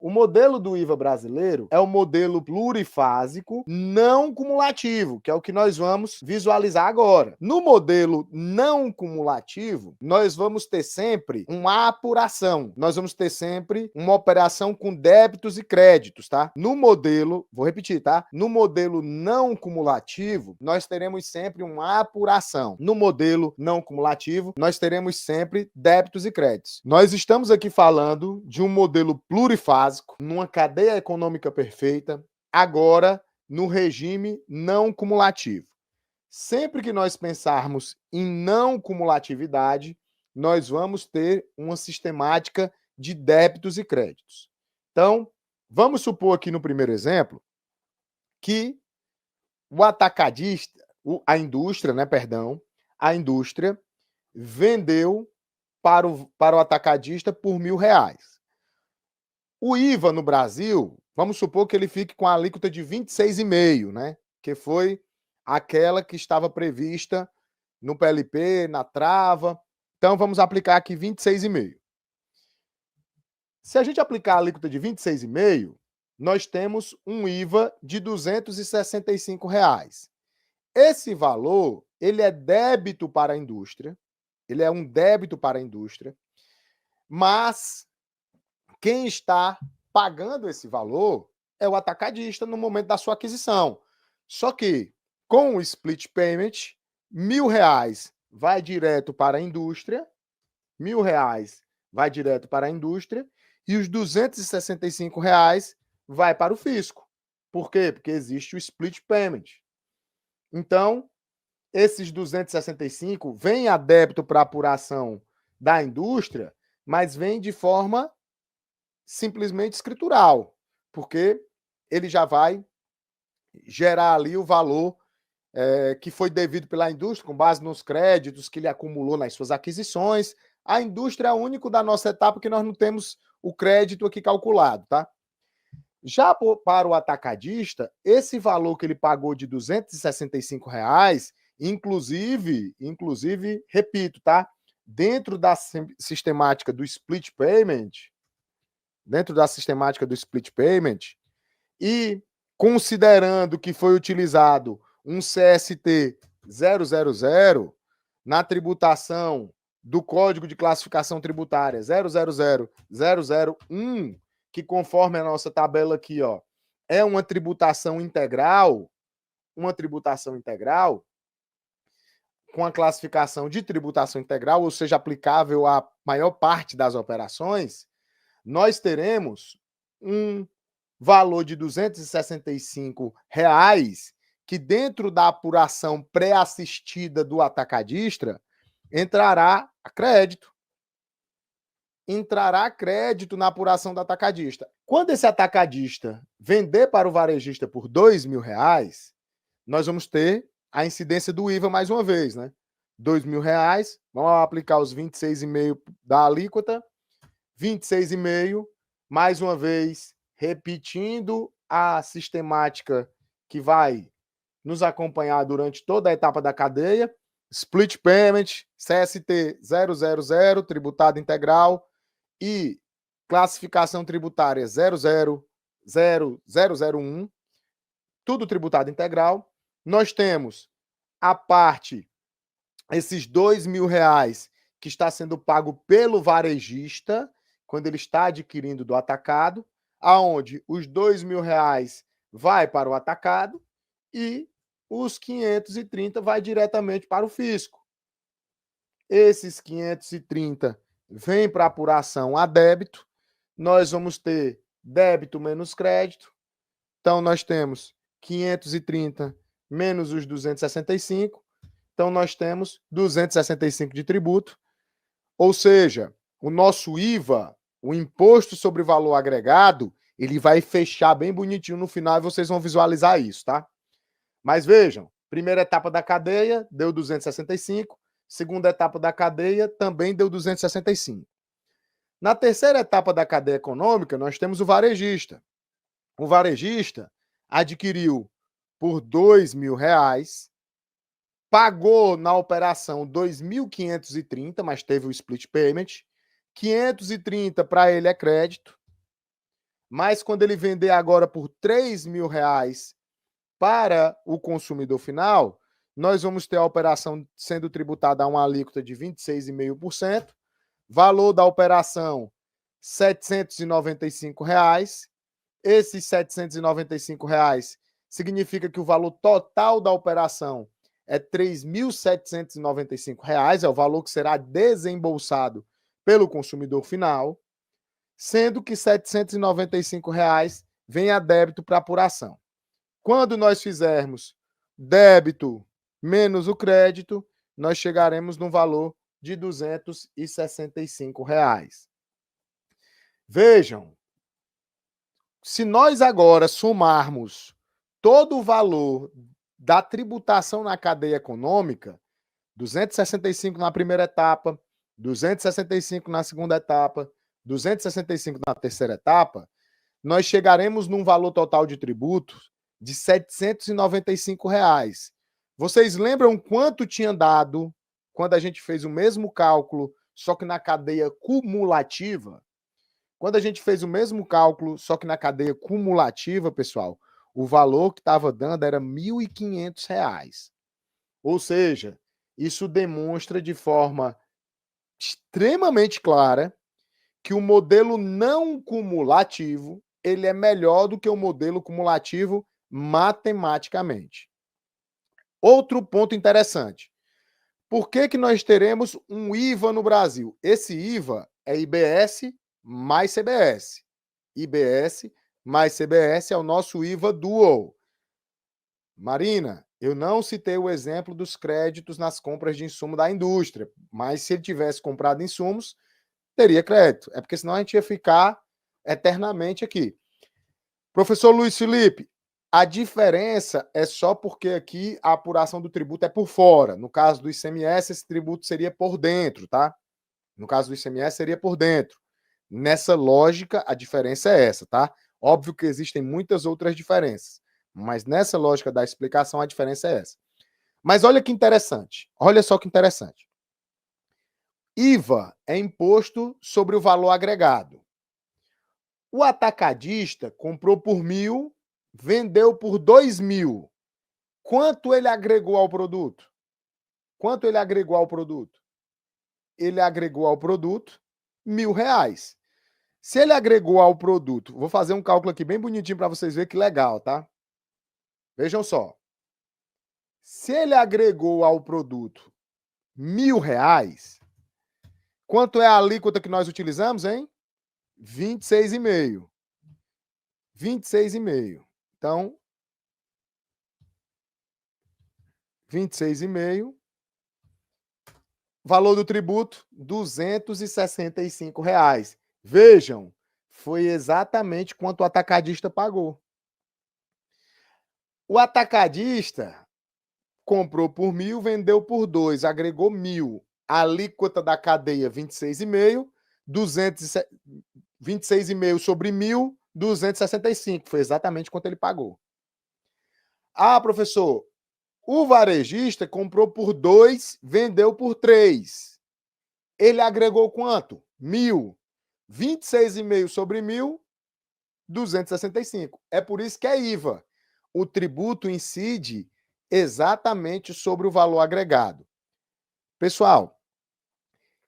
O modelo do IVA brasileiro é o modelo plurifásico não cumulativo, que é o que nós vamos visualizar agora. No modelo não cumulativo, nós vamos ter sempre uma apuração. Nós vamos ter sempre uma operação com débitos e créditos, tá? No modelo, vou repetir, tá? No modelo não cumulativo, nós teremos sempre uma apuração. No modelo não cumulativo, nós teremos sempre débitos e créditos. Nós estamos aqui falando de um modelo plurifásico, numa cadeia econômica perfeita, agora no regime não cumulativo. Sempre que nós pensarmos em não cumulatividade, nós vamos ter uma sistemática de débitos e créditos. Então, vamos supor aqui no primeiro exemplo que o atacadista, a indústria vendeu para o atacadista por R$1.000. O IVA no Brasil, vamos supor que ele fique com a alíquota de 26,5%, né? Que foi aquela que estava prevista no PLP, na trava. Então, vamos aplicar aqui 26,5%. Se a gente aplicar a alíquota de 26,5%, nós temos um IVA de R$265. Esse valor, ele é débito para a indústria, ele é um débito para a indústria, mas quem está pagando esse valor é o atacadista no momento da sua aquisição. Só que, com o split payment, R$1.000 vai direto para a indústria, R$1.000 vai direto para a indústria, e os R$265 vai para o fisco. Por quê? Porque existe o split payment. Então, esses 265 vêm a débito para apuração da indústria, mas vem de forma simplesmente escritural, porque ele já vai gerar ali o valor que foi devido pela indústria, com base nos créditos que ele acumulou nas suas aquisições. A indústria é o único da nossa etapa que nós não temos o crédito aqui calculado, tá? Já para o atacadista, esse valor que ele pagou de R$265, inclusive, repito, tá? Dentro da sistemática do split payment, e considerando que foi utilizado um CST 000 na tributação do Código de Classificação Tributária 000001, que conforme a nossa tabela aqui, ó, é uma tributação integral, com a classificação de tributação integral, ou seja, aplicável à maior parte das operações, nós teremos um valor de R$265, que dentro da apuração pré-assistida do atacadista, entrará crédito na apuração do atacadista. Quando esse atacadista vender para o varejista por R$2.000, nós vamos ter a incidência do IVA mais uma vez, né? R$2.000, vamos aplicar os 26,5% da alíquota, 26,5%, mais uma vez, repetindo a sistemática que vai nos acompanhar durante toda a etapa da cadeia. Split Payment, CST 000, tributado integral, e classificação tributária 000001, tudo tributado integral. Nós temos a parte, esses R$2.000 que está sendo pago pelo varejista, quando ele está adquirindo do atacado, aonde os R$2.000 vai para o atacado e os 530 vai diretamente para o fisco. Esses 530 vêm para apuração a débito, nós vamos ter débito menos crédito, então nós temos 530 menos os 265, então nós temos 265 de tributo, ou seja, o nosso IVA, o Imposto sobre Valor Agregado, ele vai fechar bem bonitinho no final e vocês vão visualizar isso, tá? Mas vejam, primeira etapa da cadeia deu 265, segunda etapa da cadeia também deu 265. Na terceira etapa da cadeia econômica, nós temos o varejista. O varejista adquiriu por R$2.000, pagou na operação 2.530, mas teve o split payment. 530 para ele é crédito. mas quando ele vender agora por R$ 3.000 para o consumidor final, nós vamos ter a operação sendo tributada a uma alíquota de 26,5%, valor da operação R$ 795. Esses R$ 795 significa que o valor total da operação é R$ 3.795, é o valor que será desembolsado pelo consumidor final, sendo que R$ 795 vem a débito para apuração. Quando nós fizermos débito menos o crédito, nós chegaremos no valor de R$ 265. Vejam, se nós agora somarmos todo o valor da tributação na cadeia econômica, 265 na primeira etapa, 265 na segunda etapa, 265 na terceira etapa, nós chegaremos num valor total de tributos de R$ 795. Vocês lembram quanto tinha dado quando a gente fez o mesmo cálculo, só que na cadeia cumulativa? Quando a gente fez o mesmo cálculo, só que na cadeia cumulativa, pessoal, o valor que estava dando era R$ 1.500. Ou seja, isso demonstra de forma extremamente clara que o modelo não cumulativo ele é melhor do que o modelo cumulativo matematicamente. Outro ponto interessante. Por que nós teremos um IVA no Brasil? Esse IVA é IBS mais CBS. IBS mais CBS é o nosso IVA dual. Marina, eu não citei o exemplo dos créditos nas compras de insumo da indústria, mas se ele tivesse comprado insumos, teria crédito. É porque senão a gente ia ficar eternamente aqui. Professor Luiz Felipe, a diferença é só porque aqui a apuração do tributo é por fora. No caso do ICMS, esse tributo seria por dentro, tá? No caso do ICMS, seria por dentro. Nessa lógica, a diferença é essa, tá? Óbvio que existem muitas outras diferenças, mas nessa lógica da explicação, a diferença é essa. Mas olha que interessante. Olha só que interessante. IVA é imposto sobre o valor agregado. O atacadista comprou por 1.000, vendeu por 2.000. Quanto ele agregou ao produto? Quanto ele agregou ao produto? Ele agregou ao produto R$ 1.000. Se ele agregou ao produto, vou fazer um cálculo aqui bem bonitinho para vocês verem que legal, tá? Vejam só. Se ele agregou ao produto R$ 1.000, quanto é a alíquota que nós utilizamos, hein? 26,5. 26,5. Então, 26,5. Valor do tributo, R$ 265. Vejam, foi exatamente quanto o atacadista pagou. O atacadista comprou por 1.000, vendeu por 2, agregou 1.000. A alíquota da cadeia, 26,5. 26,5 sobre 1.000, 265. Foi exatamente quanto ele pagou. Ah, professor, o varejista comprou por 2, vendeu por 3. Ele agregou quanto? 1.000. 26,5 sobre 1.000, 265. É por isso que é IVA. O tributo incide exatamente sobre o valor agregado. Pessoal,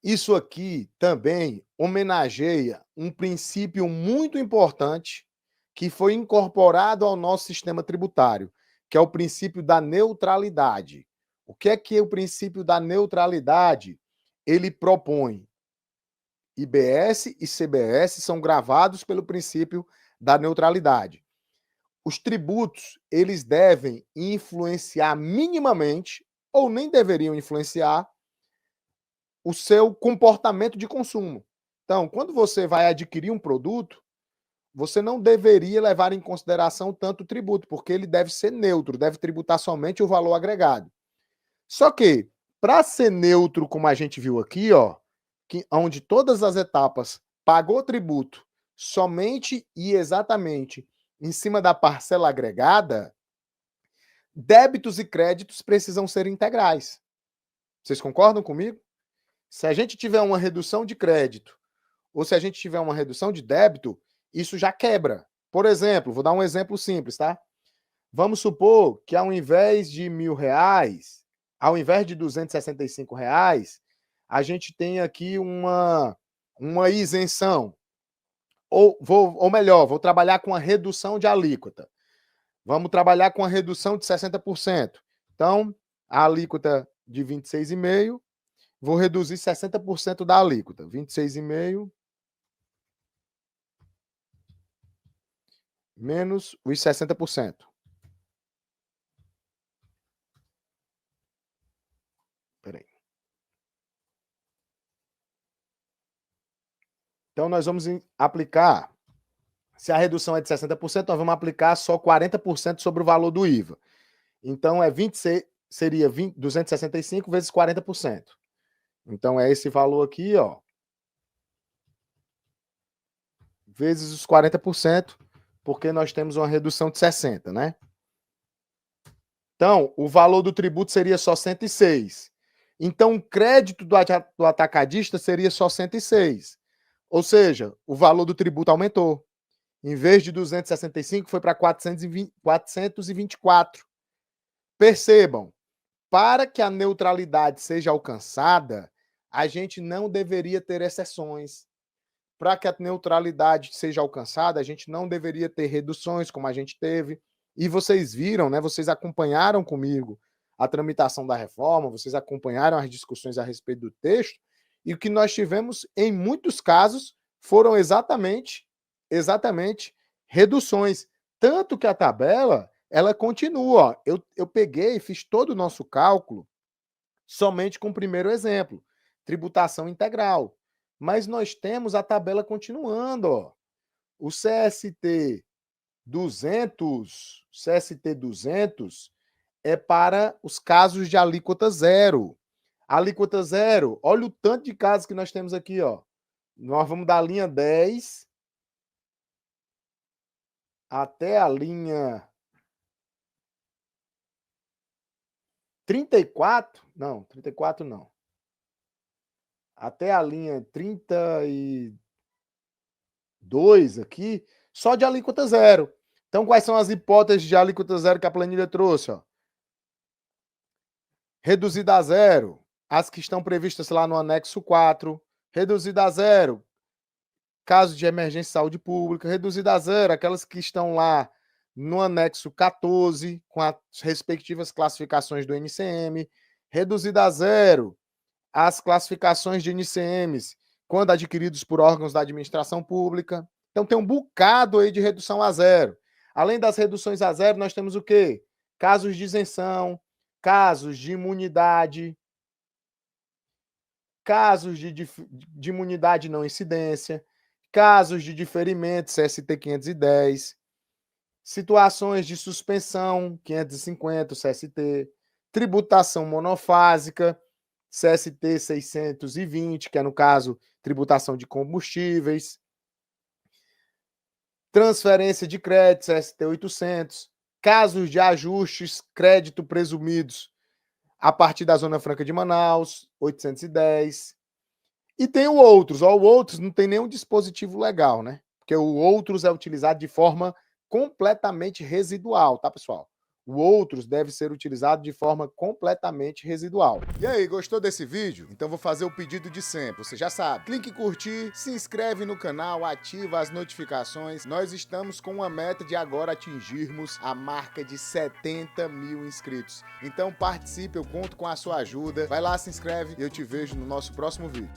isso aqui também homenageia um princípio muito importante que foi incorporado ao nosso sistema tributário, que é o princípio da neutralidade. O que é o princípio da neutralidade? Ele propõe IBS e CBS são gravados pelo princípio da neutralidade. Os tributos, eles devem influenciar minimamente, ou nem deveriam influenciar, o seu comportamento de consumo. Então, quando você vai adquirir um produto, você não deveria levar em consideração tanto o tributo, porque ele deve ser neutro, deve tributar somente o valor agregado. Só que, para ser neutro, como a gente viu aqui, ó, onde todas as etapas pagou tributo somente e exatamente em cima da parcela agregada, débitos e créditos precisam ser integrais. Vocês concordam comigo? Se a gente tiver uma redução de crédito ou se a gente tiver uma redução de débito, isso já quebra. Por exemplo, vou dar um exemplo simples, tá? Vamos supor que ao invés de R$ 1.000, ao invés de R$ 265, a gente tem aqui uma isenção. Ou melhor, vou trabalhar com a redução de alíquota. Vamos trabalhar com a redução de 60%. Então, a alíquota de 26,5, vou reduzir 60% da alíquota. 26,5 menos os 60%. Peraí. Então, nós vamos aplicar, se a redução é de 60%, nós vamos aplicar só 40% sobre o valor do IVA. Então, seria 265 vezes 40%. Então, é esse valor aqui, ó, vezes os 40%, porque nós temos uma redução de 60%, né? Então, o valor do tributo seria só 106. Então, o crédito do atacadista seria só 106. Ou seja, o valor do tributo aumentou. Em vez de 265, foi para 424. Percebam, para que a neutralidade seja alcançada, a gente não deveria ter exceções. Para que a neutralidade seja alcançada, a gente não deveria ter reduções como a gente teve. E vocês viram, né? Vocês acompanharam comigo a tramitação da reforma, vocês acompanharam as discussões a respeito do texto, e o que nós tivemos, em muitos casos, foram exatamente reduções. Tanto que a tabela, ela continua. Ó. Eu peguei e fiz todo o nosso cálculo somente com o primeiro exemplo, tributação integral. Mas nós temos a tabela continuando. Ó. O CST 200 é para os casos de alíquota zero. Alíquota zero, olha o tanto de casos que nós temos aqui. Ó. Nós vamos da linha 10 até a linha 34. Não, 34 não. Até a linha 32 aqui, só de alíquota zero. Então, quais são as hipóteses de alíquota zero que a planilha trouxe? Ó? Reduzida a zero, as que estão previstas lá no anexo 4. Reduzida a zero, casos de emergência de saúde pública. Reduzida a zero, aquelas que estão lá no anexo 14, com as respectivas classificações do NCM. Reduzida a zero, as classificações de NCMs quando adquiridos por órgãos da administração pública. Então, tem um bocado aí de redução a zero. Além das reduções a zero, nós temos o quê? Casos de isenção, casos de imunidade, casos de imunidade não incidência, casos de diferimento, CST 510, situações de suspensão, 550, CST, tributação monofásica, CST 620, que é, no caso, tributação de combustíveis, transferência de crédito, CST 800, casos de ajustes, crédito presumidos a partir da Zona Franca de Manaus, 810. E tem o outros. Ó, o outros não tem nenhum dispositivo legal, né? Porque o outros é utilizado de forma completamente residual, tá, pessoal? O outros deve ser utilizado de forma completamente residual. E aí, gostou desse vídeo? Então vou fazer o pedido de sempre, você já sabe. Clique em curtir, se inscreve no canal, ativa as notificações. Nós estamos com uma meta de agora atingirmos a marca de 70 mil inscritos. Então participe, eu conto com a sua ajuda. Vai lá, se inscreve e eu te vejo no nosso próximo vídeo.